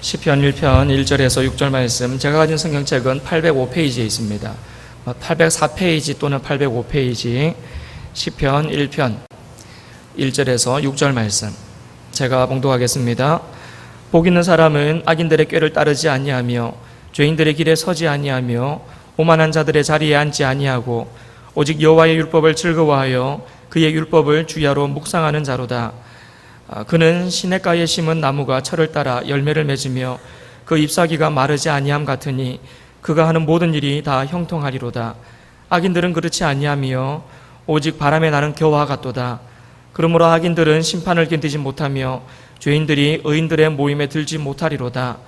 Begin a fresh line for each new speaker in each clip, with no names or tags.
시편 1편 1절에서 6절 말씀, 제가 가진 성경책은 805페이지에 있습니다. 804페이지 또는 805페이지 시편 1편 1절에서 6절 말씀, 제가 봉독하겠습니다. 복 있는 사람은 악인들의 꾀를 따르지 아니하며 죄인들의 길에 서지 아니하며 오만한 자들의 자리에 앉지 아니하고 오직 여호와의 율법을 즐거워하여 그의 율법을 주야로 묵상하는 자로다. 그는 시냇가에 심은 나무가 철을 따라 열매를 맺으며 그 잎사귀가 마르지 아니함 같으니 그가 하는 모든 일이 다 형통하리로다. 악인들은 그렇지 아니하며 오직 바람에 나는 겨와 같도다. 그러므로 악인들은 심판을 견디지 못하며 죄인들이 의인들의 모임에 들지 못하리로다.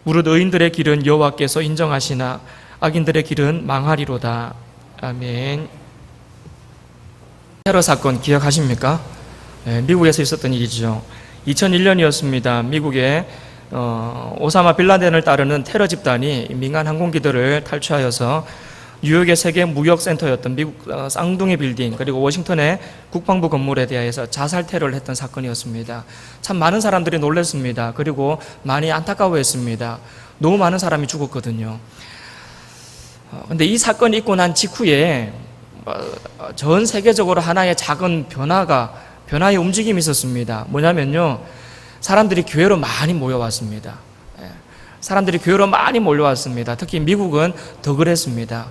무릇 의인들의 길은 여호와께서 인정하시나 악인들의 길은 망하리로다. 아멘. 테러 사건 기억하십니까? 미국에서 있었던 일이죠. 2001년이었습니다. 미국의 오사마 빌라덴을 따르는 테러 집단이 민간 항공기들을 탈취하여서 뉴욕의 세계 무역센터였던 미국 쌍둥이 빌딩 그리고 워싱턴의 국방부 건물에 대해서 자살 테러를 했던 사건이었습니다. 참 많은 사람들이 놀랐습니다. 그리고 많이 안타까워했습니다. 너무 많은 사람이 죽었거든요. 그런데 이 사건이 있고 난 직후에 전 세계적으로 하나의 작은 변화의 움직임이 있었습니다. 뭐냐면요, 사람들이 교회로 많이 모여왔습니다. 사람들이 교회로 많이 몰려왔습니다. 특히 미국은 더 그랬습니다.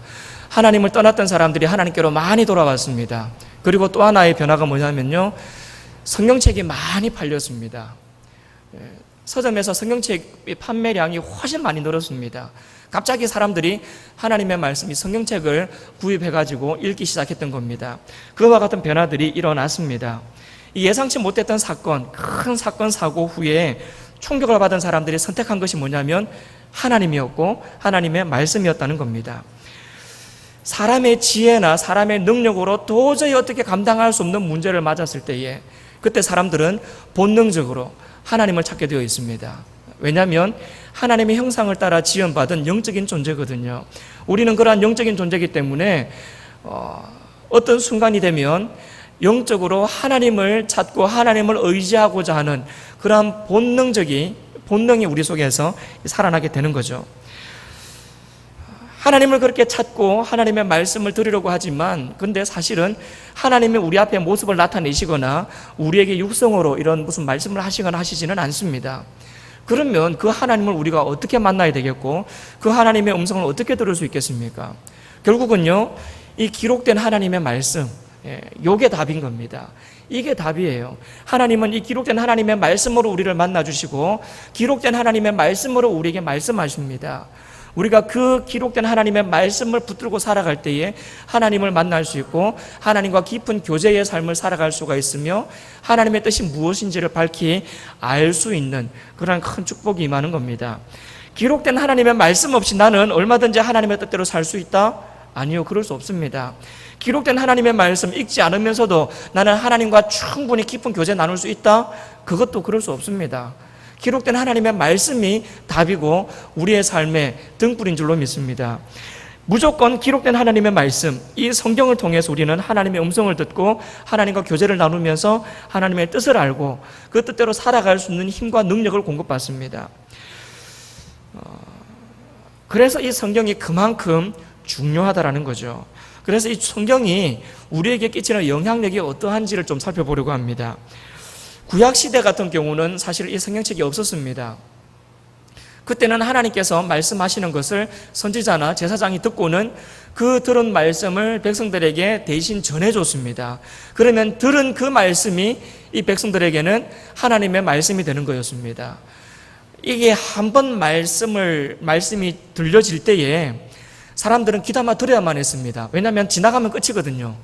하나님을 떠났던 사람들이 하나님께로 많이 돌아왔습니다. 그리고 또 하나의 변화가 뭐냐면요, 성경책이 많이 팔렸습니다. 서점에서 성경책 판매량이 훨씬 많이 늘었습니다. 갑자기 사람들이 하나님의 말씀이 성경책을 구입해가지고 읽기 시작했던 겁니다. 그와 같은 변화들이 일어났습니다. 이 예상치 못했던 사건, 큰 사건 사고 후에 충격을 받은 사람들이 선택한 것이 뭐냐면 하나님이었고 하나님의 말씀이었다는 겁니다. 사람의 지혜나 사람의 능력으로 도저히 어떻게 감당할 수 없는 문제를 맞았을 때에 그때 사람들은 본능적으로 하나님을 찾게 되어 있습니다. 왜냐하면 하나님의 형상을 따라 지연받은 영적인 존재거든요. 우리는 그러한 영적인 존재이기 때문에 어떤 순간이 되면 영적으로 하나님을 찾고 하나님을 의지하고자 하는 그러한 본능이 우리 속에서 살아나게 되는 거죠. 하나님을 그렇게 찾고 하나님의 말씀을 들으려고 하지만 근데 사실은 하나님이 우리 앞에 모습을 나타내시거나 우리에게 육성으로 이런 무슨 말씀을 하시거나 하시지는 않습니다. 그러면 그 하나님을 우리가 어떻게 만나야 되겠고 그 하나님의 음성을 어떻게 들을 수 있겠습니까? 결국은요, 이 기록된 하나님의 말씀, 이게 답인 겁니다. 이게 답이에요. 하나님은 이 기록된 하나님의 말씀으로 우리를 만나주시고 기록된 하나님의 말씀으로 우리에게 말씀하십니다. 우리가 그 기록된 하나님의 말씀을 붙들고 살아갈 때에 하나님을 만날 수 있고 하나님과 깊은 교제의 삶을 살아갈 수가 있으며 하나님의 뜻이 무엇인지를 밝히 알 수 있는 그런 큰 축복이 임하는 겁니다. 기록된 하나님의 말씀 없이 나는 얼마든지 하나님의 뜻대로 살 수 있다? 아니요, 그럴 수 없습니다. 기록된 하나님의 말씀 읽지 않으면서도 나는 하나님과 충분히 깊은 교제 나눌 수 있다? 그것도 그럴 수 없습니다. 기록된 하나님의 말씀이 답이고 우리의 삶의 등불인 줄로 믿습니다. 무조건 기록된 하나님의 말씀, 이 성경을 통해서 우리는 하나님의 음성을 듣고 하나님과 교제를 나누면서 하나님의 뜻을 알고 그 뜻대로 살아갈 수 있는 힘과 능력을 공급받습니다. 그래서 이 성경이 그만큼 중요하다라는 거죠. 그래서 이 성경이 우리에게 끼치는 영향력이 어떠한지를 좀 살펴보려고 합니다. 구약시대 같은 경우는 사실 이 성경책이 없었습니다. 그때는 하나님께서 말씀하시는 것을 선지자나 제사장이 듣고는 그 들은 말씀을 백성들에게 대신 전해줬습니다. 그러면 들은 그 말씀이 이 백성들에게는 하나님의 말씀이 되는 거였습니다. 이게 한 번 말씀이 들려질 때에 사람들은 귀담아 들어야만 했습니다. 왜냐하면 지나가면 끝이거든요.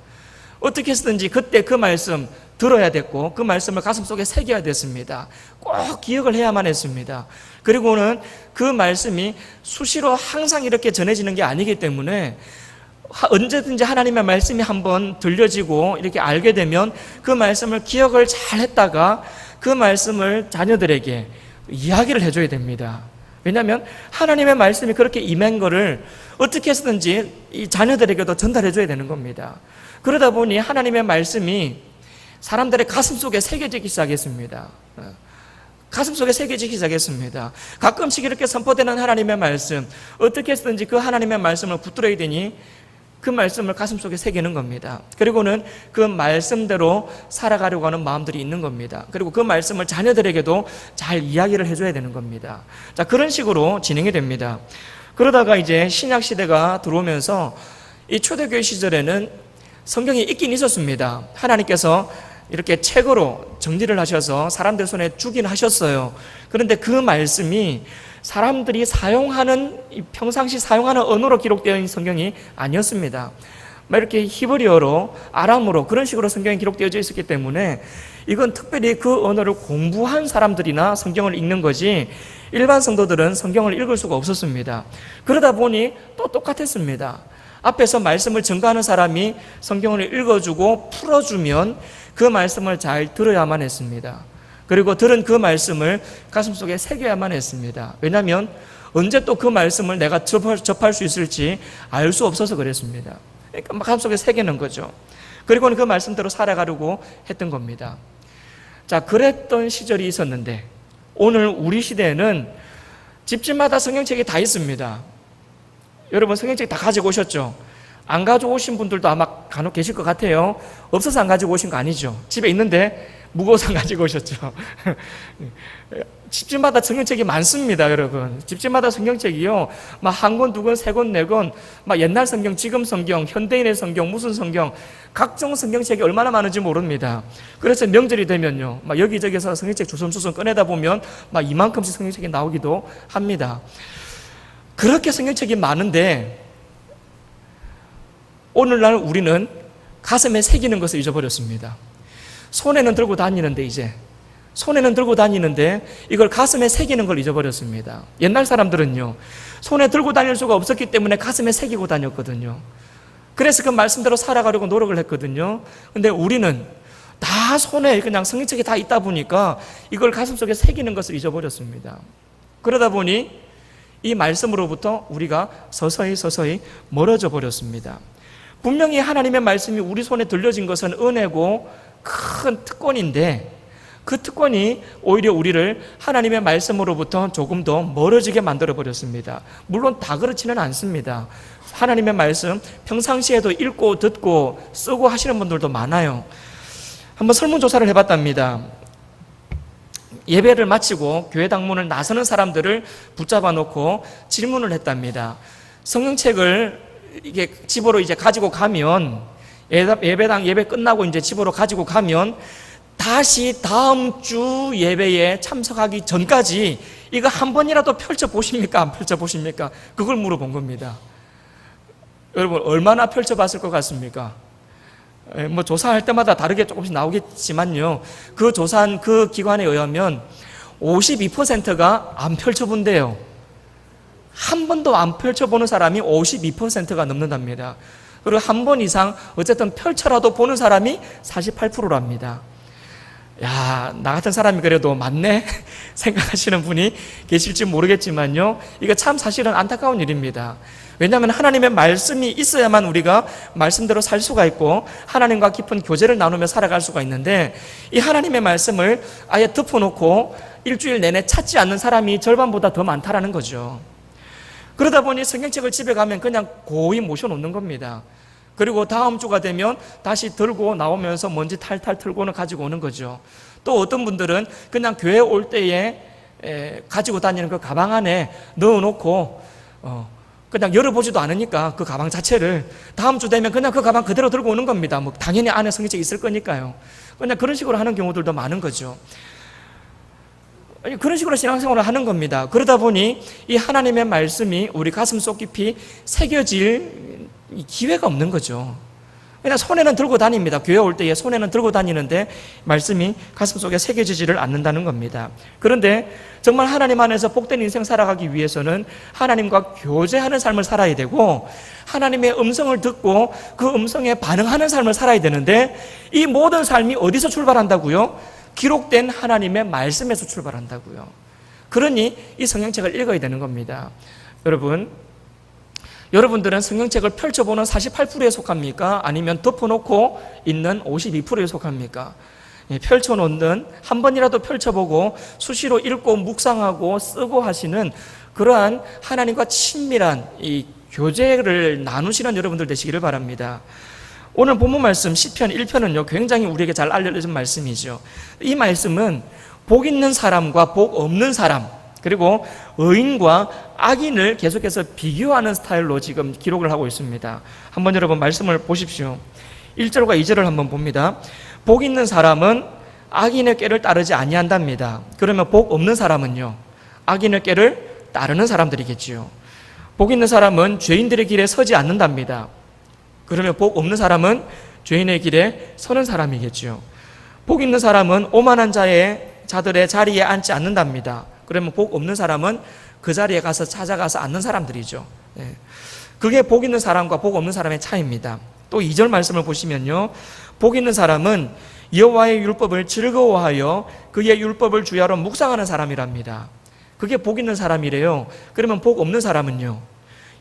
어떻게 해서든지 그때 그 말씀 들어야 됐고 그 말씀을 가슴속에 새겨야 됐습니다. 꼭 기억을 해야만 했습니다. 그리고는 그 말씀이 수시로 항상 이렇게 전해지는 게 아니기 때문에 언제든지 하나님의 말씀이 한번 들려지고 이렇게 알게 되면 그 말씀을 기억을 잘 했다가 그 말씀을 자녀들에게 이야기를 해줘야 됩니다. 왜냐하면 하나님의 말씀이 그렇게 임한 거를 어떻게 해서든지 이 자녀들에게도 전달해줘야 되는 겁니다. 그러다 보니 하나님의 말씀이 사람들의 가슴 속에 새겨지기 시작했습니다. 가슴속에 새겨지기 시작했습니다. 가끔씩 이렇게 선포되는 하나님의 말씀, 어떻게 해서든지 그 하나님의 말씀을 붙들어야 되니 그 말씀을 가슴속에 새기는 겁니다. 그리고는 그 말씀대로 살아가려고 하는 마음들이 있는 겁니다. 그리고 그 말씀을 자녀들에게도 잘 이야기를 해줘야 되는 겁니다. 자, 그런 식으로 진행이 됩니다. 그러다가 이제 신약 시대가 들어오면서 이 초대교회 시절에는 성경이 있긴 있었습니다. 하나님께서 이렇게 책으로 정리를 하셔서 사람들 손에 주긴 하셨어요. 그런데 그 말씀이 사람들이 사용하는, 평상시 사용하는 언어로 기록되어 있는 성경이 아니었습니다. 이렇게 히브리어로, 아람어로 그런 식으로 성경이 기록되어져 있었기 때문에 이건 특별히 그 언어를 공부한 사람들이나 성경을 읽는 거지 일반 성도들은 성경을 읽을 수가 없었습니다. 그러다 보니 또 똑같았습니다. 앞에서 말씀을 증거하는 사람이 성경을 읽어주고 풀어주면 그 말씀을 잘 들어야만 했습니다. 그리고 들은 그 말씀을 가슴속에 새겨야만 했습니다. 왜냐하면 언제 또 그 말씀을 내가 접할 수 있을지 알 수 없어서 그랬습니다. 그러니까 가슴속에 새기는 거죠. 그리고는 그 말씀대로 살아가려고 했던 겁니다. 자, 그랬던 시절이 있었는데 오늘 우리 시대에는 집집마다 성경책이 다 있습니다. 여러분 성경책 다 가지고 오셨죠? 안 가지고 오신 분들도 아마 간혹 계실 것 같아요. 없어서 안 가지고 오신 거 아니죠? 집에 있는데 무거워서 안 가지고 오셨죠? 집집마다 성경책이 많습니다, 여러분. 집집마다 성경책이요. 막 한 권, 두 권, 세 권, 네 권, 막 옛날 성경, 지금 성경, 현대인의 성경, 무슨 성경, 각종 성경책이 얼마나 많은지 모릅니다. 그래서 명절이 되면요, 막 여기저기서 성경책 주섬주섬 꺼내다 보면 막 이만큼씩 성경책이 나오기도 합니다. 그렇게 성경책이 많은데 오늘날 우리는 가슴에 새기는 것을 잊어버렸습니다. 손에는 들고 다니는데 이걸 가슴에 새기는 걸 잊어버렸습니다. 옛날 사람들은요, 손에 들고 다닐 수가 없었기 때문에 가슴에 새기고 다녔거든요. 그래서 그 말씀대로 살아가려고 노력을 했거든요. 근데 우리는 다 손에 그냥 성경책이 다 있다 보니까 이걸 가슴속에 새기는 것을 잊어버렸습니다. 그러다 보니 이 말씀으로부터 우리가 서서히 멀어져 버렸습니다. 분명히 하나님의 말씀이 우리 손에 들려진 것은 은혜고 큰 특권인데 그 특권이 오히려 우리를 하나님의 말씀으로부터 조금 더 멀어지게 만들어 버렸습니다. 물론 다 그렇지는 않습니다. 하나님의 말씀 평상시에도 읽고 듣고 쓰고 하시는 분들도 많아요. 한번 설문조사를 해봤답니다. 예배를 마치고 교회 당문을 나서는 사람들을 붙잡아 놓고 질문을 했답니다. 성경책을 이게 집으로 이제 가지고 가면 예배당 예배 끝나고 이제 집으로 가지고 가면 다시 다음 주 예배에 참석하기 전까지 이거 한 번이라도 펼쳐 보십니까? 안 펼쳐 보십니까? 그걸 물어본 겁니다. 여러분 얼마나 펼쳐 봤을 것 같습니까? 뭐 조사할 때마다 다르게 조금씩 나오겠지만요. 그 조사한 그 기관에 의하면 52%가 안 펼쳐본대요. 한 번도 안 펼쳐보는 사람이 52%가 넘는답니다. 그리고 한 번 이상 어쨌든 펼쳐라도 보는 사람이 48%랍니다. 야, 나 같은 사람이 그래도 맞네 생각하시는 분이 계실지 모르겠지만요, 이거 참 사실은 안타까운 일입니다. 왜냐하면 하나님의 말씀이 있어야만 우리가 말씀대로 살 수가 있고 하나님과 깊은 교제를 나누며 살아갈 수가 있는데 이 하나님의 말씀을 아예 덮어놓고 일주일 내내 찾지 않는 사람이 절반보다 더 많다라는 거죠. 그러다 보니 성경책을 집에 가면 그냥 고이 모셔놓는 겁니다. 그리고 다음 주가 되면 다시 들고 나오면서 먼지 탈탈 털고는 가지고 오는 거죠. 또 어떤 분들은 그냥 교회 올 때에 가지고 다니는 그 가방 안에 넣어놓고 그냥 열어보지도 않으니까 그 가방 자체를 다음 주 되면 그냥 그 가방 그대로 들고 오는 겁니다. 뭐 당연히 안에 성경책이 있을 거니까요. 그냥 그런 식으로 하는 경우들도 많은 거죠. 그런 식으로 신앙생활을 하는 겁니다. 그러다 보니 이 하나님의 말씀이 우리 가슴 속 깊이 새겨질 기회가 없는 거죠. 그냥 손에는 들고 다닙니다. 교회 올 때에 손에는 들고 다니는데 말씀이 가슴 속에 새겨지지를 않는다는 겁니다. 그런데 정말 하나님 안에서 복된 인생 살아가기 위해서는 하나님과 교제하는 삶을 살아야 되고 하나님의 음성을 듣고 그 음성에 반응하는 삶을 살아야 되는데 이 모든 삶이 어디서 출발한다고요? 기록된 하나님의 말씀에서 출발한다고요. 그러니 이 성경책을 읽어야 되는 겁니다. 여러분들은 성경책을 펼쳐보는 48%에 속합니까? 아니면 덮어놓고 있는 52%에 속합니까? 펼쳐놓는, 한 번이라도 펼쳐보고 수시로 읽고 묵상하고 쓰고 하시는 그러한 하나님과 친밀한 이 교제를 나누시는 여러분들 되시기를 바랍니다. 오늘 본문 말씀 시편 1편은요 굉장히 우리에게 잘 알려진 말씀이죠. 이 말씀은 복 있는 사람과 복 없는 사람, 그리고 의인과 악인을 계속해서 비교하는 스타일로 지금 기록을 하고 있습니다. 한번 여러분 말씀을 보십시오. 1절과 2절을 한번 봅니다. 복 있는 사람은 악인의 꾀를 따르지 아니한답니다. 그러면 복 없는 사람은요, 악인의 꾀를 따르는 사람들이겠지요. 복 있는 사람은 죄인들의 길에 서지 않는답니다. 그러면 복 없는 사람은 죄인의 길에 서는 사람이겠지요. 복 있는 사람은 오만한 자들의 자리에 앉지 않는답니다. 그러면 복 없는 사람은 그 자리에 가서 찾아가서 앉는 사람들이죠. 그게 복 있는 사람과 복 없는 사람의 차이입니다. 또 2절 말씀을 보시면요, 복 있는 사람은 여호와의 율법을 즐거워하여 그의 율법을 주야로 묵상하는 사람이랍니다. 그게 복 있는 사람이래요. 그러면 복 없는 사람은요,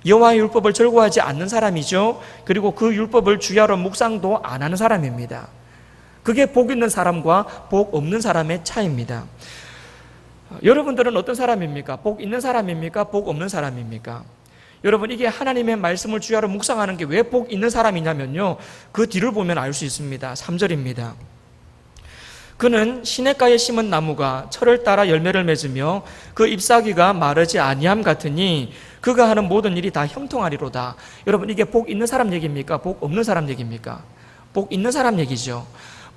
여호와의 율법을 즐거워하지 않는 사람이죠. 그리고 그 율법을 주야로 묵상도 안 하는 사람입니다. 그게 복 있는 사람과 복 없는 사람의 차이입니다. 여러분들은 어떤 사람입니까? 복 있는 사람입니까? 복 없는 사람입니까? 여러분, 이게 하나님의 말씀을 주야로 묵상하는 게 왜 복 있는 사람이냐면요, 그 뒤를 보면 알 수 있습니다. 3절입니다. 그는 시냇가에 심은 나무가 철을 따라 열매를 맺으며 그 잎사귀가 마르지 아니함 같으니 그가 하는 모든 일이 다 형통하리로다. 여러분, 이게 복 있는 사람 얘기입니까? 복 없는 사람 얘기입니까? 복 있는 사람 얘기죠.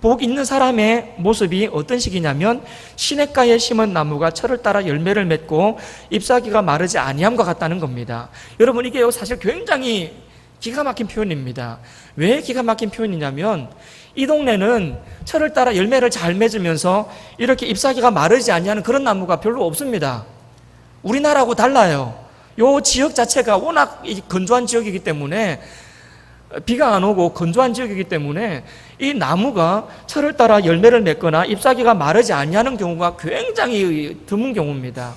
복 있는 사람의 모습이 어떤 식이냐면 시냇가에 심은 나무가 철을 따라 열매를 맺고 잎사귀가 마르지 아니함과 같다는 겁니다. 여러분, 이게 사실 굉장히 기가 막힌 표현입니다. 왜 기가 막힌 표현이냐면 이 동네는 철을 따라 열매를 잘 맺으면서 이렇게 잎사귀가 마르지 아니하는 그런 나무가 별로 없습니다. 우리나라하고 달라요. 이 지역 자체가 워낙 건조한 지역이기 때문에, 비가 안 오고 건조한 지역이기 때문에 이 나무가 철을 따라 열매를 맺거나 잎사귀가 마르지 아니하는 경우가 굉장히 드문 경우입니다.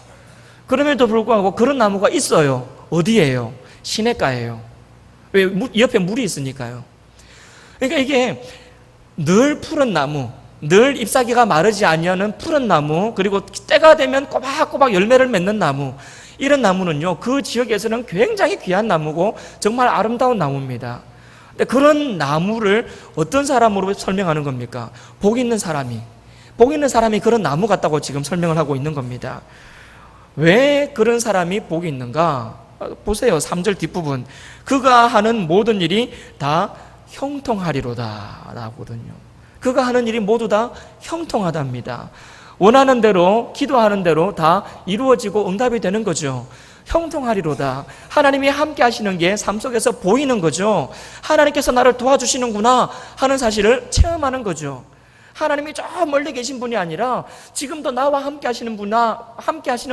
그럼에도 불구하고 그런 나무가 있어요. 어디예요? 시냇가예요. 왜? 옆에 물이 있으니까요. 그러니까 이게 늘 푸른 나무, 늘 잎사귀가 마르지 아니하는 푸른 나무, 그리고 때가 되면 꼬박꼬박 열매를 맺는 나무, 이런 나무는요 그 지역에서는 굉장히 귀한 나무고 정말 아름다운 나무입니다. 근데 그런 나무를 어떤 사람으로 설명하는 겁니까? 복 있는 사람이 그런 나무 같다고 지금 설명을 하고 있는 겁니다. 왜 그런 사람이 복이 있는가? 보세요. 3절 뒷부분. 그가 하는 모든 일이 다 형통하리로다 라거든요. 그가 하는 일이 모두 다 형통하답니다. 원하는 대로, 기도하는 대로 다 이루어지고 응답이 되는 거죠. 형통하리로다. 하나님이 함께 하시는 게 삶 속에서 보이는 거죠. 하나님께서 나를 도와주시는구나 하는 사실을 체험하는 거죠. 하나님이 저 멀리 계신 분이 아니라 지금도 나와 함께 하시는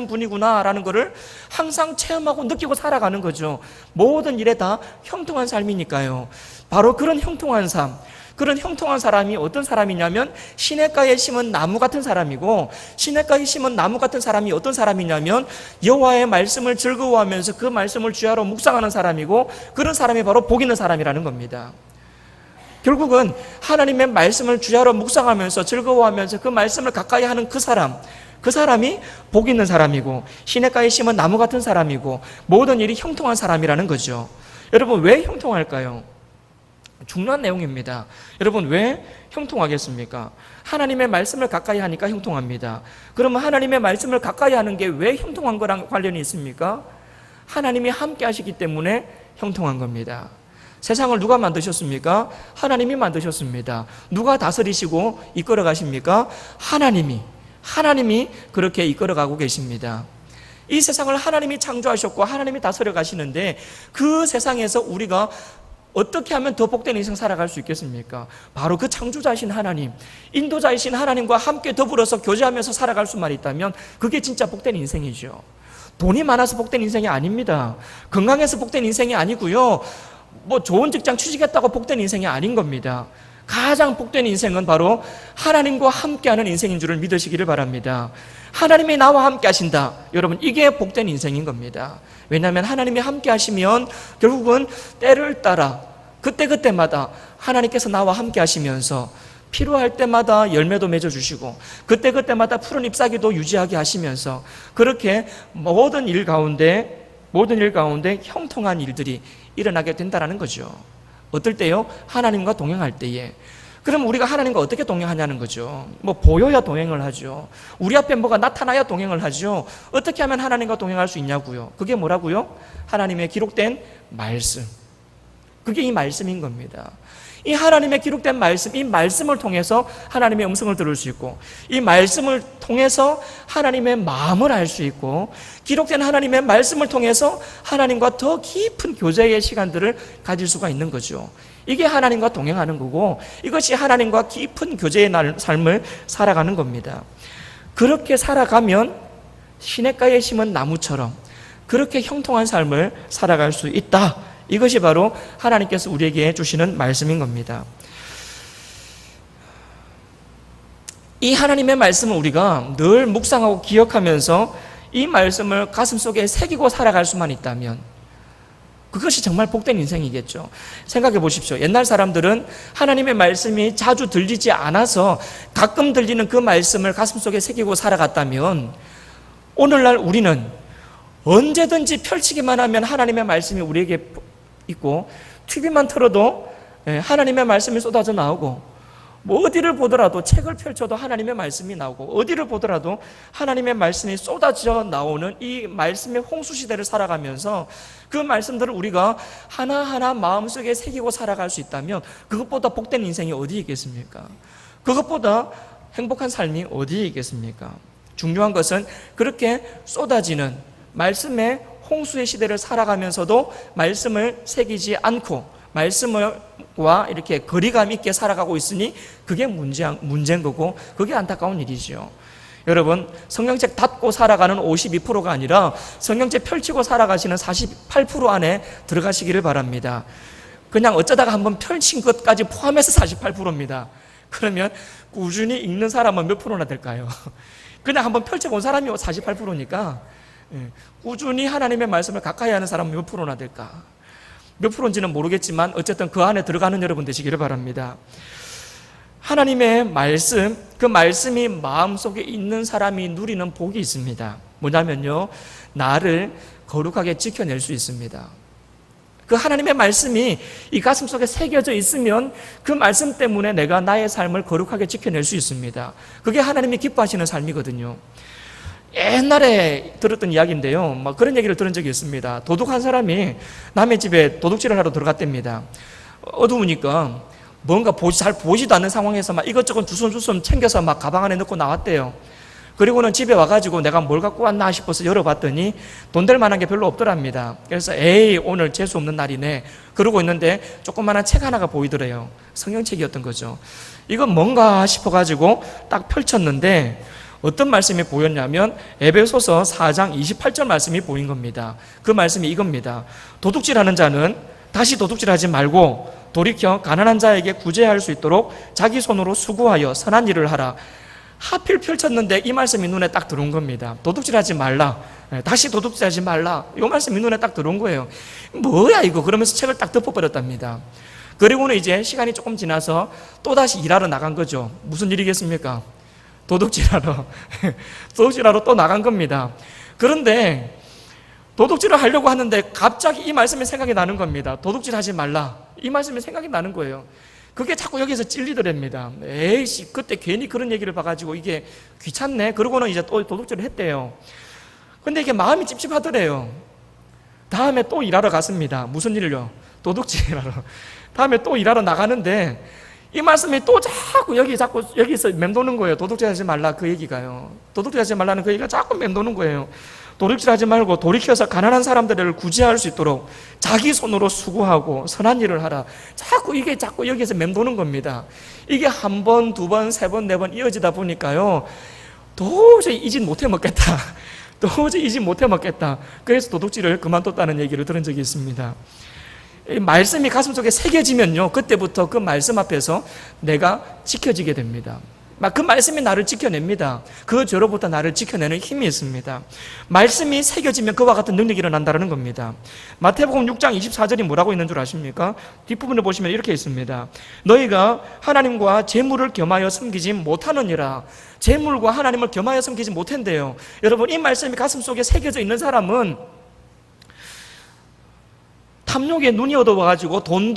분이구나라는 것을 항상 체험하고 느끼고 살아가는 거죠. 모든 일에 다 형통한 삶이니까요. 바로 그런 형통한 삶, 그런 형통한 사람이 어떤 사람이냐면 시냇가에 심은 나무 같은 사람이고, 시냇가에 심은 나무 같은 사람이 어떤 사람이냐면 여호와의 말씀을 즐거워하면서 그 말씀을 주야로 묵상하는 사람이고, 그런 사람이 바로 복 있는 사람이라는 겁니다. 결국은 하나님의 말씀을 주야로 묵상하면서 즐거워하면서 그 말씀을 가까이 하는 그 사람이 복 있는 사람이고, 시냇가에 심은 나무 같은 사람이고, 모든 일이 형통한 사람이라는 거죠. 여러분, 왜 형통할까요? 중요한 내용입니다. 여러분, 왜 형통하겠습니까? 하나님의 말씀을 가까이 하니까 형통합니다. 그러면 하나님의 말씀을 가까이 하는 게 왜 형통한 거랑 관련이 있습니까? 하나님이 함께 하시기 때문에 형통한 겁니다. 세상을 누가 만드셨습니까? 하나님이 만드셨습니다. 누가 다스리시고 이끌어 가십니까? 하나님이 그렇게 이끌어 가고 계십니다. 이 세상을 하나님이 창조하셨고 하나님이 다스려 가시는데, 그 세상에서 우리가 어떻게 하면 더 복된 인생 살아갈 수 있겠습니까? 바로 그 창조자이신 하나님, 인도자이신 하나님과 함께 더불어서 교제하면서 살아갈 수만 있다면 그게 진짜 복된 인생이죠. 돈이 많아서 복된 인생이 아닙니다. 건강해서 복된 인생이 아니고요, 좋은 직장 취직했다고 복된 인생이 아닌 겁니다. 가장 복된 인생은 바로 하나님과 함께하는 인생인 줄을 믿으시기를 바랍니다. 하나님이 나와 함께 하신다. 여러분, 이게 복된 인생인 겁니다. 왜냐하면 하나님이 함께 하시면 결국은 때를 따라 그때그때마다 하나님께서 나와 함께 하시면서 필요할 때마다 열매도 맺어주시고 그때그때마다 푸른 잎사귀도 유지하게 하시면서 그렇게 모든 일 가운데 형통한 일들이 일어나게 된다는 거죠. 어떨 때요? 하나님과 동행할 때에. 그럼 우리가 하나님과 어떻게 동행하냐는 거죠. 보여야 동행을 하죠. 우리 앞에 뭐가 나타나야 동행을 하죠. 어떻게 하면 하나님과 동행할 수 있냐고요. 그게 뭐라고요? 하나님의 기록된 말씀. 그게 이 말씀인 겁니다. 이 하나님의 기록된 말씀, 이 말씀을 통해서 하나님의 음성을 들을 수 있고, 이 말씀을 통해서 하나님의 마음을 알 수 있고, 기록된 하나님의 말씀을 통해서 하나님과 더 깊은 교제의 시간들을 가질 수가 있는 거죠. 이게 하나님과 동행하는 거고, 이것이 하나님과 깊은 교제의 삶을 살아가는 겁니다. 그렇게 살아가면 시냇가에 심은 나무처럼 그렇게 형통한 삶을 살아갈 수 있다. 이것이 바로 하나님께서 우리에게 주시는 말씀인 겁니다. 이 하나님의 말씀을 우리가 늘 묵상하고 기억하면서 이 말씀을 가슴속에 새기고 살아갈 수만 있다면 그것이 정말 복된 인생이겠죠. 생각해 보십시오. 옛날 사람들은 하나님의 말씀이 자주 들리지 않아서 가끔 들리는 그 말씀을 가슴속에 새기고 살아갔다면 오늘날 우리는 언제든지 펼치기만 하면 하나님의 말씀이 우리에게 있고 TV만 틀어도 하나님의 말씀이 쏟아져 나오고 어디를 보더라도 책을 펼쳐도 하나님의 말씀이 나오고 어디를 보더라도 하나님의 말씀이 쏟아져 나오는 이 말씀의 홍수 시대를 살아가면서 그 말씀들을 우리가 하나하나 마음속에 새기고 살아갈 수 있다면 그것보다 복된 인생이 어디에 있겠습니까? 그것보다 행복한 삶이 어디에 있겠습니까? 중요한 것은 그렇게 쏟아지는 말씀의 홍수의 시대를 살아가면서도 말씀을 새기지 않고 말씀과 이렇게 거리감 있게 살아가고 있으니 그게 문제인 거고 그게 안타까운 일이죠. 여러분, 성경책 닫고 살아가는 52%가 아니라 성경책 펼치고 살아가시는 48% 안에 들어가시기를 바랍니다. 그냥 어쩌다가 한번 펼친 것까지 포함해서 48%입니다. 그러면 꾸준히 읽는 사람은 몇 프로나 될까요? 그냥 한번 펼쳐본 사람이 48%니까 꾸준히 하나님의 말씀을 가까이 하는 사람은 몇 프로나 될까? 몇 프로인지는 모르겠지만 어쨌든 그 안에 들어가는 여러분 되시기를 바랍니다. 하나님의 말씀, 그 말씀이 마음속에 있는 사람이 누리는 복이 있습니다. 뭐냐면요, 나를 거룩하게 지켜낼 수 있습니다. 그 하나님의 말씀이 이 가슴속에 새겨져 있으면 그 말씀 때문에 내가 나의 삶을 거룩하게 지켜낼 수 있습니다. 그게 하나님이 기뻐하시는 삶이거든요. 옛날에 들었던 이야기인데요, 그런 얘기를 들은 적이 있습니다. 도둑 한 사람이 남의 집에 도둑질을 하러 들어갔답니다. 어두우니까 뭔가 잘 보이지도 않는 상황에서 막 이것저것 주섬주섬 챙겨서 막 가방 안에 넣고 나왔대요. 그리고는 집에 와가지고 내가 뭘 갖고 왔나 싶어서 열어봤더니 돈 될 만한 게 별로 없더랍니다. 그래서 오늘 재수 없는 날이네 그러고 있는데 조그마한 책 하나가 보이더래요. 성경책이었던 거죠. 이건 뭔가 싶어가지고 딱 펼쳤는데 어떤 말씀이 보였냐면 에베소서 4장 28절 말씀이 보인 겁니다. 그 말씀이 이겁니다. 도둑질하는 자는 다시 도둑질하지 말고 돌이켜 가난한 자에게 구제할 수 있도록 자기 손으로 수고하여 선한 일을 하라. 하필 펼쳤는데 이 말씀이 눈에 딱 들어온 겁니다. 도둑질하지 말라. 다시 도둑질하지 말라. 이 말씀이 눈에 딱 들어온 거예요. 뭐야 이거? 그러면서 책을 딱 덮어버렸답니다. 그리고는 이제 시간이 조금 지나서 또다시 일하러 나간 거죠. 무슨 일이겠습니까? 도둑질하러 또 나간 겁니다. 그런데 도둑질을 하려고 하는데 갑자기 이 말씀이 생각이 나는 겁니다. 도둑질하지 말라. 이 말씀이 생각이 나는 거예요. 그게 자꾸 여기서 찔리더랍니다. 에이씨, 그때 괜히 그런 얘기를 봐가지고 이게 귀찮네. 그러고는 이제 또 도둑질을 했대요. 근데 이게 마음이 찝찝하더래요. 다음에 또 일하러 갔습니다. 무슨 일을요? 도둑질하러. 다음에 또 일하러 나가는데 이 말씀이 또 자꾸 여기서 맴도는 거예요. 도둑질하지 말라 그 얘기가요. 도둑질하지 말라는 그 얘기가 자꾸 맴도는 거예요. 도둑질하지 말고 돌이켜서 가난한 사람들을 구제할 수 있도록 자기 손으로 수고하고 선한 일을 하라. 자꾸 여기서 맴도는 겁니다. 이게 한 번, 두 번, 세 번, 네 번 이어지다 보니까요. 도저히 이 짓 못해 먹겠다. 도저히 이 짓 못해 먹겠다. 그래서 도둑질을 그만뒀다는 얘기를 들은 적이 있습니다. 말씀이 가슴속에 새겨지면요, 그때부터 그 말씀 앞에서 내가 지켜지게 됩니다. 그 말씀이 나를 지켜냅니다. 그 죄로부터 나를 지켜내는 힘이 있습니다. 말씀이 새겨지면 그와 같은 능력이 일어난다는 겁니다. 마태복음 6장 24절이 뭐라고 있는 줄 아십니까? 뒷부분을 보시면 이렇게 있습니다. 너희가 하나님과 재물을 겸하여 섬기지 못하느니라. 재물과 하나님을 겸하여 섬기지 못한대요. 여러분, 이 말씀이 가슴속에 새겨져 있는 사람은 탐욕에 눈이 어두워가지고 돈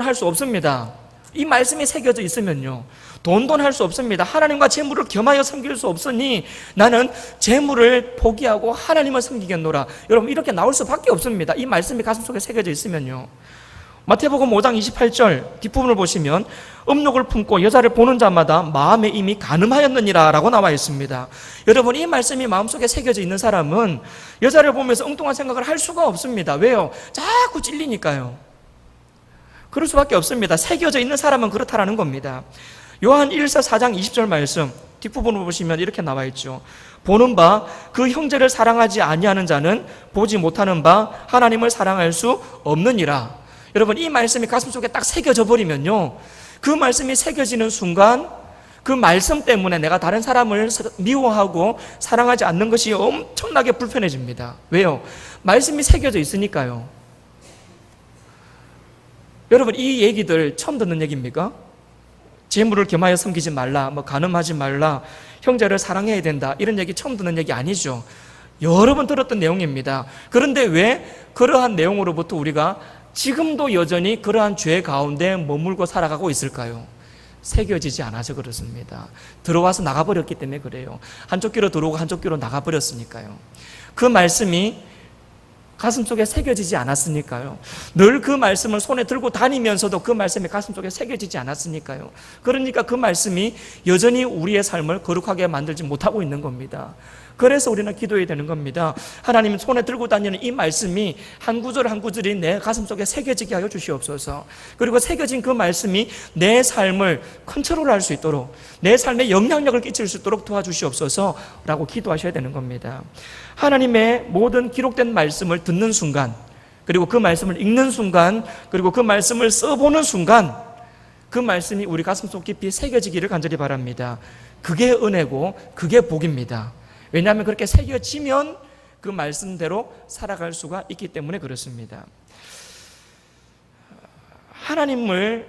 할 수 없습니다. 이 말씀이 새겨져 있으면요, 돈 할 수 없습니다. 하나님과 재물을 겸하여 섬길 수 없으니 나는 재물을 포기하고 하나님을 섬기겠노라. 여러분, 이렇게 나올 수밖에 없습니다. 이 말씀이 가슴속에 새겨져 있으면요. 마태복음 5장 28절 뒷부분을 보시면 음욕을 품고 여자를 보는 자마다 마음에 이미 간음하였느니라 라고 나와 있습니다. 여러분, 이 말씀이 마음속에 새겨져 있는 사람은 여자를 보면서 엉뚱한 생각을 할 수가 없습니다. 왜요? 자꾸 찔리니까요. 그럴 수밖에 없습니다. 새겨져 있는 사람은 그렇다라는 겁니다. 요한 1서 4장 20절 말씀 뒷부분을 보시면 이렇게 나와 있죠. 보는 바 그 형제를 사랑하지 아니하는 자는 보지 못하는 바 하나님을 사랑할 수 없느니라. 여러분, 이 말씀이 가슴속에 딱 새겨져 버리면요, 그 말씀이 새겨지는 순간 그 말씀 때문에 내가 다른 사람을 미워하고 사랑하지 않는 것이 엄청나게 불편해집니다. 왜요? 말씀이 새겨져 있으니까요. 여러분, 이 얘기들 처음 듣는 얘기입니까? 재물을 겸하여 섬기지 말라, 간음하지 말라, 형제를 사랑해야 된다, 이런 얘기 처음 듣는 얘기 아니죠. 여러 번 들었던 내용입니다. 그런데 왜 그러한 내용으로부터 우리가 지금도 여전히 그러한 죄 가운데 머물고 살아가고 있을까요? 새겨지지 않아서 그렇습니다. 들어와서 나가버렸기 때문에 그래요. 한쪽 귀로 들어오고 한쪽 귀로 나가버렸으니까요. 그 말씀이 가슴속에 새겨지지 않았으니까요. 늘 그 말씀을 손에 들고 다니면서도 그 말씀이 가슴속에 새겨지지 않았으니까요. 그러니까 그 말씀이 여전히 우리의 삶을 거룩하게 만들지 못하고 있는 겁니다. 그래서 우리는 기도해야 되는 겁니다. 하나님, 손에 들고 다니는 이 말씀이 한 구절 한 구절이 내 가슴속에 새겨지게 하여 주시옵소서. 그리고 새겨진 그 말씀이 내 삶을 컨트롤할 수 있도록, 내 삶에 영향력을 끼칠 수 있도록 도와주시옵소서 라고 기도하셔야 되는 겁니다. 하나님의 모든 기록된 말씀을 듣는 순간, 그리고 그 말씀을 읽는 순간, 그리고 그 말씀을 써보는 순간 그 말씀이 우리 가슴속 깊이 새겨지기를 간절히 바랍니다. 그게 은혜고 그게 복입니다. 왜냐하면 그렇게 새겨지면 그 말씀대로 살아갈 수가 있기 때문에 그렇습니다. 하나님을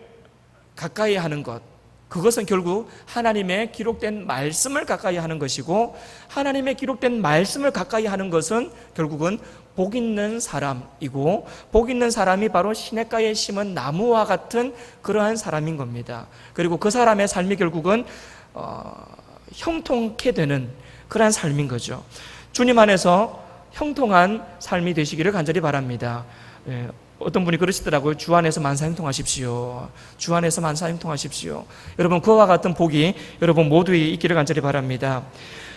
가까이 하는 것, 그것은 결국 하나님의 기록된 말씀을 가까이 하는 것이고, 하나님의 기록된 말씀을 가까이 하는 것은 결국은 복 있는 사람이고, 복 있는 사람이 바로 시냇가에 심은 나무와 같은 그러한 사람인 겁니다. 그리고 그 사람의 삶이 결국은 형통케 되는 그러한 삶인 거죠. 주님 안에서 형통한 삶이 되시기를 간절히 바랍니다. 어떤 분이 그러시더라고요. 주 안에서 만사 형통하십시오. 주 안에서 만사 형통하십시오. 여러분, 그와 같은 복이 여러분 모두에 있기를 간절히 바랍니다.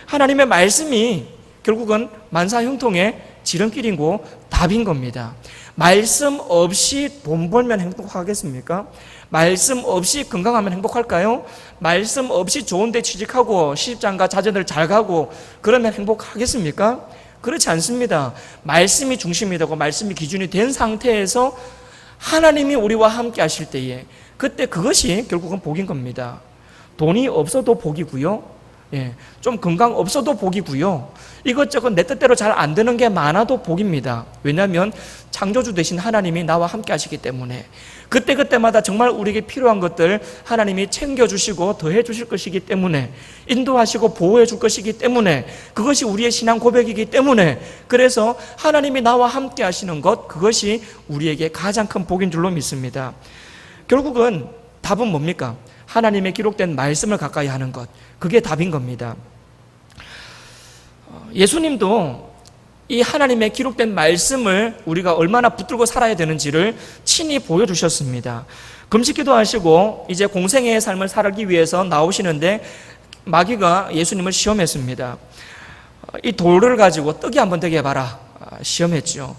하나님의 말씀이 결국은 만사 형통의 지름길이고 답인 겁니다. 말씀 없이 돈 벌면 행복하겠습니까? 말씀 없이 건강하면 행복할까요? 말씀 없이 좋은 데 취직하고 시집장가 자녀들 잘 가고 그러면 행복하겠습니까? 그렇지 않습니다. 말씀이 중심이 되고 말씀이 기준이 된 상태에서 하나님이 우리와 함께 하실 때에 그때 그것이 결국은 복인 겁니다. 돈이 없어도 복이고요, 좀 건강 없어도 복이고요, 이것저것 내 뜻대로 잘 안 되는 게 많아도 복입니다. 왜냐하면 창조주 되신 하나님이 나와 함께 하시기 때문에 그때그때마다 정말 우리에게 필요한 것들 하나님이 챙겨주시고 더해 주실 것이기 때문에, 인도하시고 보호해 줄 것이기 때문에, 그것이 우리의 신앙 고백이기 때문에, 그래서 하나님이 나와 함께 하시는 것, 그것이 우리에게 가장 큰 복인 줄로 믿습니다. 결국은 답은 뭡니까? 하나님의 기록된 말씀을 가까이 하는 것, 그게 답인 겁니다. 예수님도 이 하나님의 기록된 말씀을 우리가 얼마나 붙들고 살아야 되는지를 친히 보여주셨습니다. 금식기도 하시고 이제 공생애의 삶을 살기 위해서 나오시는데 마귀가 예수님을 시험했습니다. 이 돌을 가지고 떡이 한번 되게 해봐라, 시험했죠.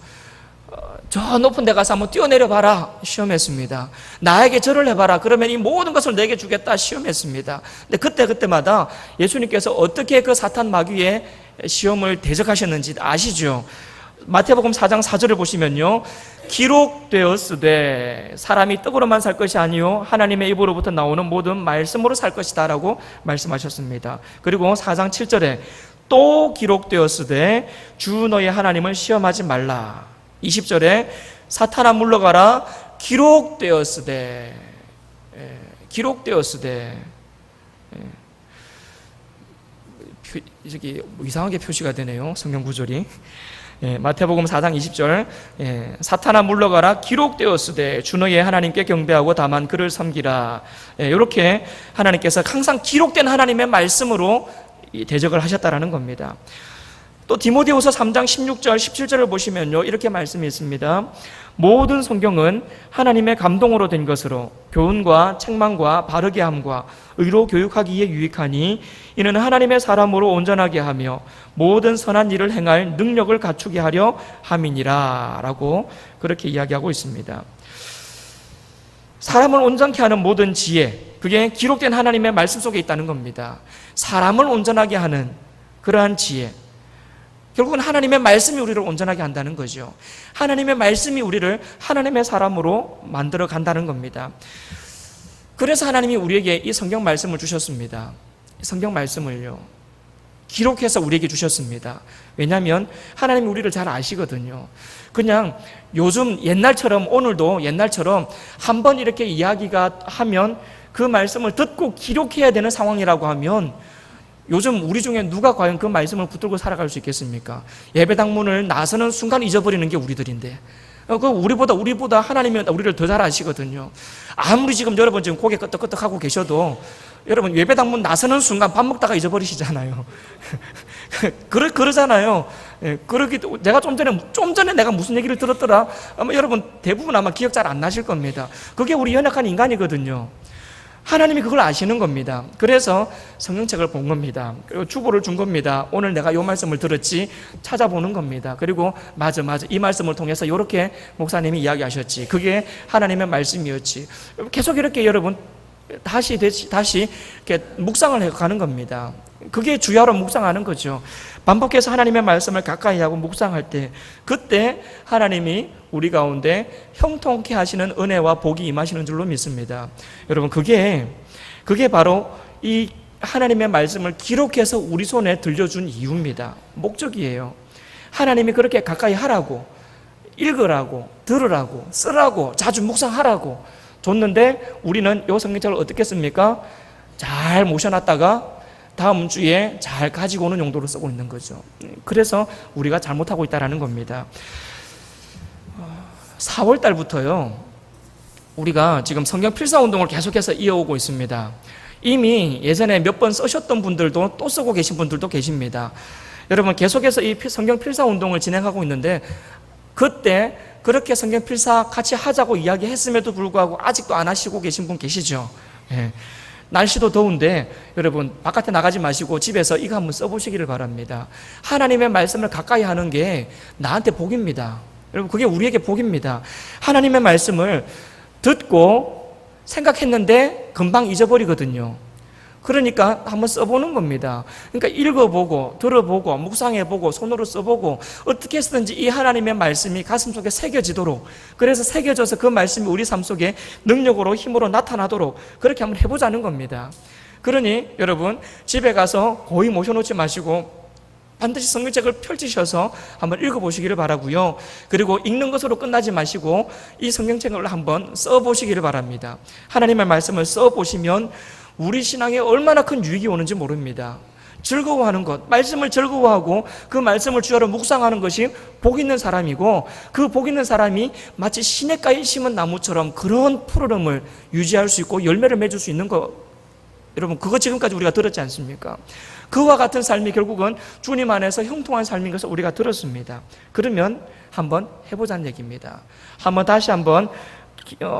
저 높은 데 가서 한번 뛰어내려 봐라, 시험했습니다. 나에게 절을 해봐라, 그러면 이 모든 것을 내게 주겠다, 시험했습니다. 근데 그때마다 예수님께서 어떻게 그 사탄 마귀의 시험을 대적하셨는지 아시죠? 마태복음 4장 4절을 보시면요, 기록되었으되 사람이 떡으로만 살 것이 아니요 하나님의 입으로부터 나오는 모든 말씀으로 살 것이다 라고 말씀하셨습니다. 그리고 4장 7절에 또 기록되었으되 주 너의 하나님을 시험하지 말라. 20절에 사탄아 물러가라. 기록되었으되, 기록되었으되. 저기 이상하게 표시가 되네요, 성경 구절이. 마태복음 4장 20절, 사탄아 물러가라. 기록되었으되 주 너의 하나님께 경배하고 다만 그를 섬기라. 이렇게 하나님께서 항상 기록된 하나님의 말씀으로 대적을 하셨다라는 겁니다. 또 디모데후서 3장 16절 17절을 보시면요, 이렇게 말씀이 있습니다. 모든 성경은 하나님의 감동으로 된 것으로 교훈과 책망과 바르게 함과 의로 교육하기에 유익하니 이는 하나님의 사람으로 온전하게 하며 모든 선한 일을 행할 능력을 갖추게 하려 함이니라 라고 그렇게 이야기하고 있습니다. 사람을 온전케 하는 모든 지혜, 그게 기록된 하나님의 말씀 속에 있다는 겁니다. 사람을 온전하게 하는 그러한 지혜, 결국은 하나님의 말씀이 우리를 온전하게 한다는 거죠. 하나님의 말씀이 우리를 하나님의 사람으로 만들어 간다는 겁니다. 그래서 하나님이 우리에게 이 성경 말씀을 주셨습니다. 성경 말씀을요, 기록해서 우리에게 주셨습니다. 왜냐하면 하나님이 우리를 잘 아시거든요. 그냥 요즘 옛날처럼, 오늘도 옛날처럼 한번 이렇게 이야기가 하면 그 말씀을 듣고 기록해야 되는 상황이라고 하면 요즘 우리 중에 누가 과연 그 말씀을 붙들고 살아갈 수 있겠습니까? 예배당문을 나서는 순간 잊어버리는 게 우리들인데, 우리보다 하나님이 우리를 더 잘 아시거든요. 아무리 지금 여러분 지금 고개 끄덕끄덕하고 계셔도 여러분 예배당문 나서는 순간 밥 먹다가 잊어버리시잖아요. 그러잖아요. 내가 좀 전에 내가 무슨 얘기를 들었더라. 아마 여러분 대부분 아마 기억 잘 안 나실 겁니다. 그게 우리 연약한 인간이거든요. 하나님이 그걸 아시는 겁니다. 그래서 성경책을 본 겁니다. 그리고 주보를 준 겁니다. 오늘 내가 이 말씀을 들었지 찾아보는 겁니다. 그리고 맞아 이 말씀을 통해서 이렇게 목사님이 이야기하셨지, 그게 하나님의 말씀이었지. 계속 이렇게 여러분 다시 이렇게 묵상을 해가는 겁니다. 그게 주야로 묵상하는 거죠. 반복해서 하나님의 말씀을 가까이 하고 묵상할 때, 그때 하나님이 우리 가운데 형통케 하시는 은혜와 복이 임하시는 줄로 믿습니다. 여러분, 그게 바로 이 하나님의 말씀을 기록해서 우리 손에 들려준 이유입니다. 목적이에요. 하나님이 그렇게 가까이 하라고, 읽으라고, 들으라고, 쓰라고, 자주 묵상하라고 줬는데, 우리는 이 성경책을 어떻게 씁니까? 잘 모셔놨다가 다음 주에 잘 가지고 오는 용도로 쓰고 있는 거죠. 그래서 우리가 잘못하고 있다는 겁니다. 4월 달부터요, 우리가 지금 성경 필사 운동을 계속해서 이어오고 있습니다. 이미 예전에 몇 번 쓰셨던 분들도 또 쓰고 계신 분들도 계십니다. 여러분, 계속해서 이 성경 필사 운동을 진행하고 있는데, 그때 그렇게 성경 필사 같이 하자고 이야기했음에도 불구하고 아직도 안 하시고 계신 분 계시죠? 예. 날씨도 더운데 여러분 바깥에 나가지 마시고 집에서 이거 한번 써보시기를 바랍니다. 하나님의 말씀을 가까이 하는 게 나한테 복입니다. 여러분, 그게 우리에게 복입니다. 하나님의 말씀을 듣고 생각했는데 금방 잊어버리거든요. 그러니까 한번 써보는 겁니다. 그러니까 읽어보고 들어보고 묵상해보고 손으로 써보고 어떻게 해서든지 이 하나님의 말씀이 가슴속에 새겨지도록, 그래서 새겨져서 그 말씀이 우리 삶 속에 능력으로 힘으로 나타나도록 그렇게 한번 해보자는 겁니다. 그러니 여러분, 집에 가서 고이 모셔놓지 마시고 반드시 성경책을 펼치셔서 한번 읽어보시기를 바라고요. 그리고 읽는 것으로 끝나지 마시고 이 성경책을 한번 써보시기를 바랍니다. 하나님의 말씀을 써보시면 우리 신앙에 얼마나 큰 유익이 오는지 모릅니다. 즐거워하는 것, 말씀을 즐거워하고 그 말씀을 주야로 묵상하는 것이 복 있는 사람이고, 그 복 있는 사람이 마치 시냇가에 심은 나무처럼 그런 푸르름을 유지할 수 있고 열매를 맺을 수 있는 것, 여러분, 그거 지금까지 우리가 들었지 않습니까? 그와 같은 삶이 결국은 주님 안에서 형통한 삶인 것을 우리가 들었습니다. 그러면 한번 해보자는 얘기입니다. 다시 한번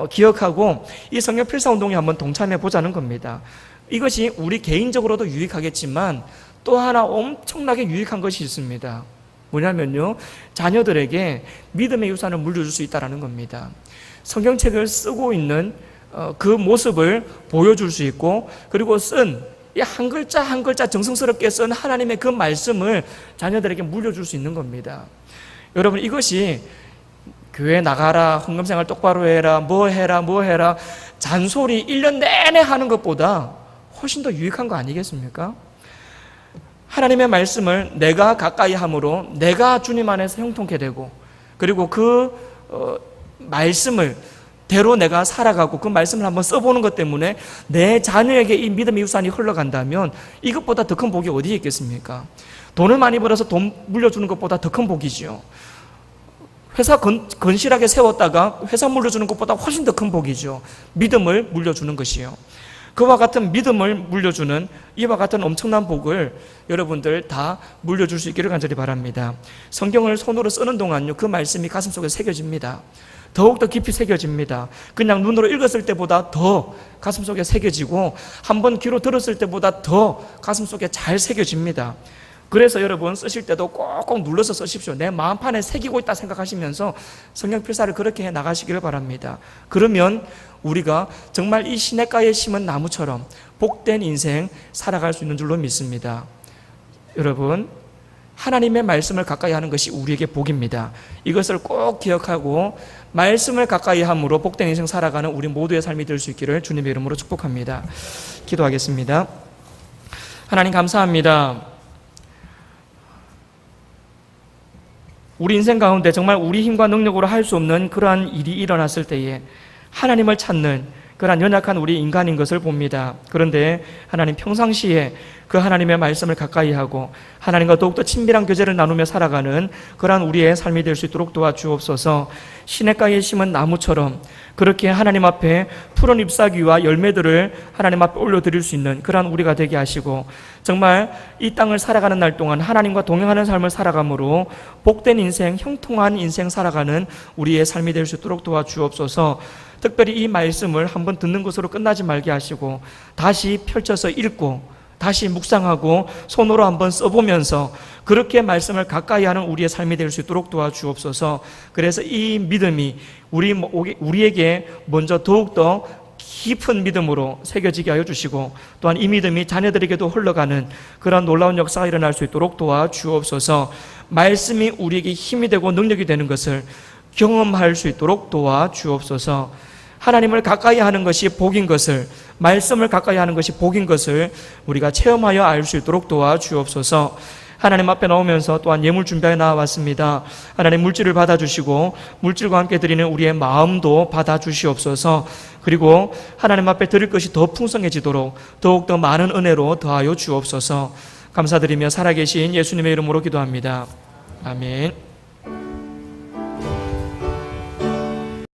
기억하고 이 성경 필사 운동에 한번 동참해 보자는 겁니다. 이것이 우리 개인적으로도 유익하겠지만 또 하나 엄청나게 유익한 것이 있습니다. 뭐냐면요, 자녀들에게 믿음의 유산을 물려줄 수 있다는 겁니다. 성경책을 쓰고 있는 그 모습을 보여줄 수 있고, 그리고 쓴 이 한 글자 한 글자 정성스럽게 쓴 하나님의 그 말씀을 자녀들에게 물려줄 수 있는 겁니다. 여러분, 이것이 교회 나가라, 헌금생활 똑바로 해라, 뭐 해라 잔소리 1년 내내 하는 것보다 훨씬 더 유익한 거 아니겠습니까? 하나님의 말씀을 내가 가까이 함으로 내가 주님 안에서 형통케 되고, 그리고 그 말씀을 대로 내가 살아가고 그 말씀을 한번 써보는 것 때문에 내 자녀에게 이 믿음의 유산이 흘러간다면 이것보다 더 큰 복이 어디에 있겠습니까? 돈을 많이 벌어서 돈 물려주는 것보다 더 큰 복이죠. 회사 건실하게 세웠다가 회사 물려주는 것보다 훨씬 더 큰 복이죠. 믿음을 물려주는 것이요. 그와 같은 믿음을 물려주는 이와 같은 엄청난 복을 여러분들 다 물려줄 수 있기를 간절히 바랍니다. 성경을 손으로 쓰는 동안요, 그 말씀이 가슴속에 새겨집니다. 더욱더 깊이 새겨집니다. 그냥 눈으로 읽었을 때보다 더 가슴속에 새겨지고 한번 귀로 들었을 때보다 더 가슴속에 잘 새겨집니다. 그래서 여러분 쓰실 때도 꼭꼭 눌러서 쓰십시오. 내 마음판에 새기고 있다 생각하시면서 성경 필사를 그렇게 해 나가시기를 바랍니다. 그러면 우리가 정말 이 시냇가에 심은 나무처럼 복된 인생 살아갈 수 있는 줄로 믿습니다. 여러분, 하나님의 말씀을 가까이 하는 것이 우리에게 복입니다. 이것을 꼭 기억하고 말씀을 가까이 함으로 복된 인생 살아가는 우리 모두의 삶이 될 수 있기를 주님의 이름으로 축복합니다. 기도하겠습니다. 하나님 감사합니다. 우리 인생 가운데 정말 우리 힘과 능력으로 할 수 없는 그러한 일이 일어났을 때에 하나님을 찾는 그러한 연약한 우리 인간인 것을 봅니다. 그런데 하나님 평상시에 그 하나님의 말씀을 가까이 하고 하나님과 더욱더 친밀한 교제를 나누며 살아가는 그러한 우리의 삶이 될 수 있도록 도와주옵소서. 시냇가에 심은 나무처럼 그렇게 하나님 앞에 푸른 잎사귀와 열매들을 하나님 앞에 올려드릴 수 있는 그러한 우리가 되게 하시고, 정말 이 땅을 살아가는 날 동안 하나님과 동행하는 삶을 살아감으로 복된 인생, 형통한 인생 살아가는 우리의 삶이 될 수 있도록 도와주옵소서. 특별히 이 말씀을 한번 듣는 것으로 끝나지 말게 하시고 다시 펼쳐서 읽고 다시 묵상하고 손으로 한번 써보면서 그렇게 말씀을 가까이 하는 우리의 삶이 될 수 있도록 도와주옵소서. 그래서 이 믿음이 우리에게 먼저 더욱더 깊은 믿음으로 새겨지게 하여 주시고, 또한 이 믿음이 자녀들에게도 흘러가는 그런 놀라운 역사가 일어날 수 있도록 도와주옵소서. 말씀이 우리에게 힘이 되고 능력이 되는 것을 경험할 수 있도록 도와주옵소서. 하나님을 가까이 하는 것이 복인 것을, 말씀을 가까이 하는 것이 복인 것을 우리가 체험하여 알 수 있도록 도와주옵소서. 하나님 앞에 나오면서 또한 예물 준비하여 나와왔습니다. 하나님 물질을 받아주시고 물질과 함께 드리는 우리의 마음도 받아주시옵소서. 그리고 하나님 앞에 드릴 것이 더 풍성해지도록 더욱더 많은 은혜로 더하여 주옵소서. 감사드리며 살아계신 예수님의 이름으로 기도합니다. 아멘.